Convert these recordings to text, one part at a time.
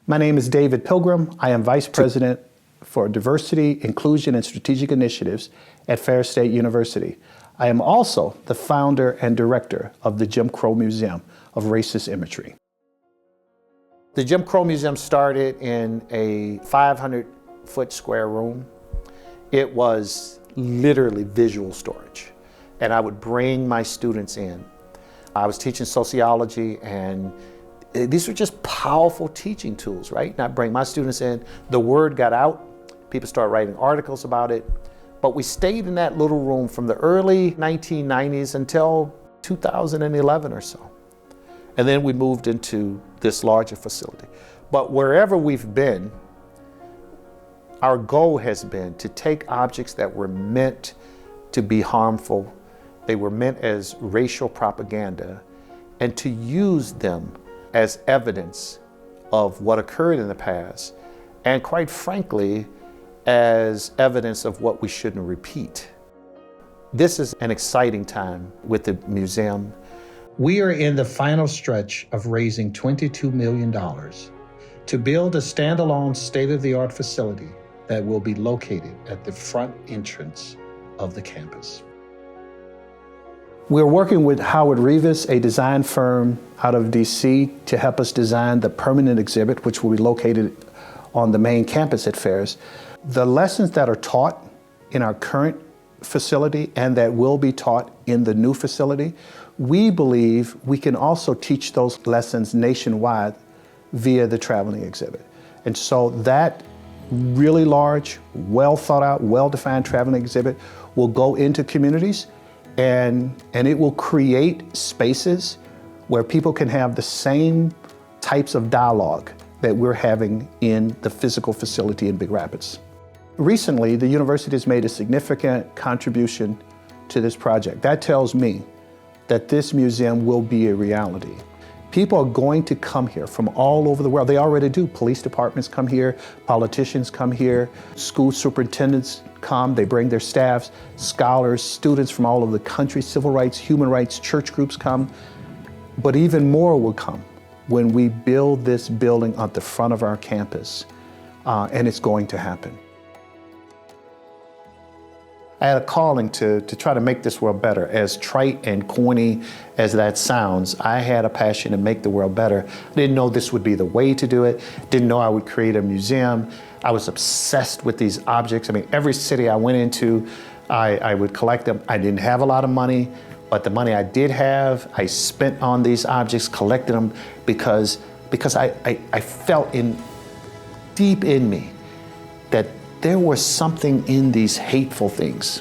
My name is David Pilgrim. I am Vice President for Diversity, Inclusion, and Strategic Initiatives at Ferris State University. I am also the founder and director of the Jim Crow Museum of Racist Imagery. The Jim Crow Museum started in a 500-foot square room. It was literally visual storage, and I would bring my students in. I was teaching sociology, and these were just powerful teaching tools, right? And I bring my students in, the word got out, people started writing articles about it, but we stayed in that little room from the early 1990s until 2011 or so. And then we moved into this larger facility. But wherever we've been, our goal has been to take objects that were meant to be harmful, they were meant as racial propaganda, and to use them as evidence of what occurred in the past, and quite frankly, as evidence of what we shouldn't repeat. This is an exciting time with the museum. We are in the final stretch of raising $22 million to build a standalone state-of-the-art facility that will be located at the front entrance of the campus. We're working with Howard Revis, a design firm out of DC, to help us design the permanent exhibit, which will be located on the main campus at Ferris. The lessons that are taught in our current facility and that will be taught in the new facility, we believe we can also teach those lessons nationwide via the traveling exhibit. And so that really large, well thought out, well-defined traveling exhibit will go into communities, and it will create spaces where people can have the same types of dialogue that we're having in the physical facility in Big Rapids. Recently, the university has made a significant contribution to this project. That tells me that this museum will be a reality. People are going to come here from all over the world. They already do. Police departments come here, politicians come here, school superintendents come, they bring their staffs, scholars, students from all over the country, civil rights, human rights, church groups come. But even more will come when we build this building at the front of our campus, and it's going to happen. I had a calling to try to make this world better. As trite and corny as that sounds, I had a passion to make the world better. I didn't know this would be the way to do it. Didn't know I would create a museum. I was obsessed with these objects. I mean, every city I went into, I would collect them. I didn't have a lot of money, but the money I did have, I spent on these objects, collected them because I felt deep in me that there was something in these hateful things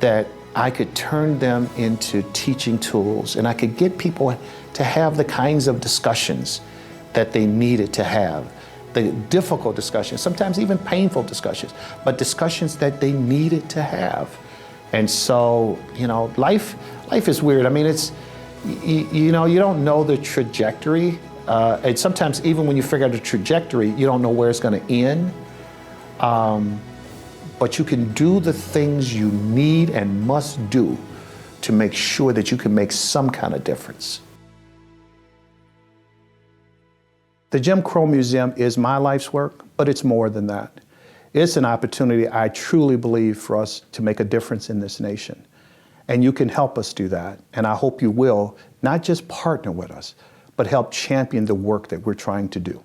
that I could turn them into teaching tools, and I could get people to have the kinds of discussions that they needed to have, the difficult discussions, sometimes even painful discussions, but discussions that they needed to have. And so, life is weird. I mean, it's, you don't know the trajectory, and sometimes even when you figure out the trajectory, you don't know where it's gonna end. But you can do the things you need and must do to make sure that you can make some kind of difference. The Jim Crow Museum is my life's work, but it's more than that. It's an opportunity, I truly believe, for us to make a difference in this nation. And you can help us do that. And I hope you will, not just partner with us, but help champion the work that we're trying to do.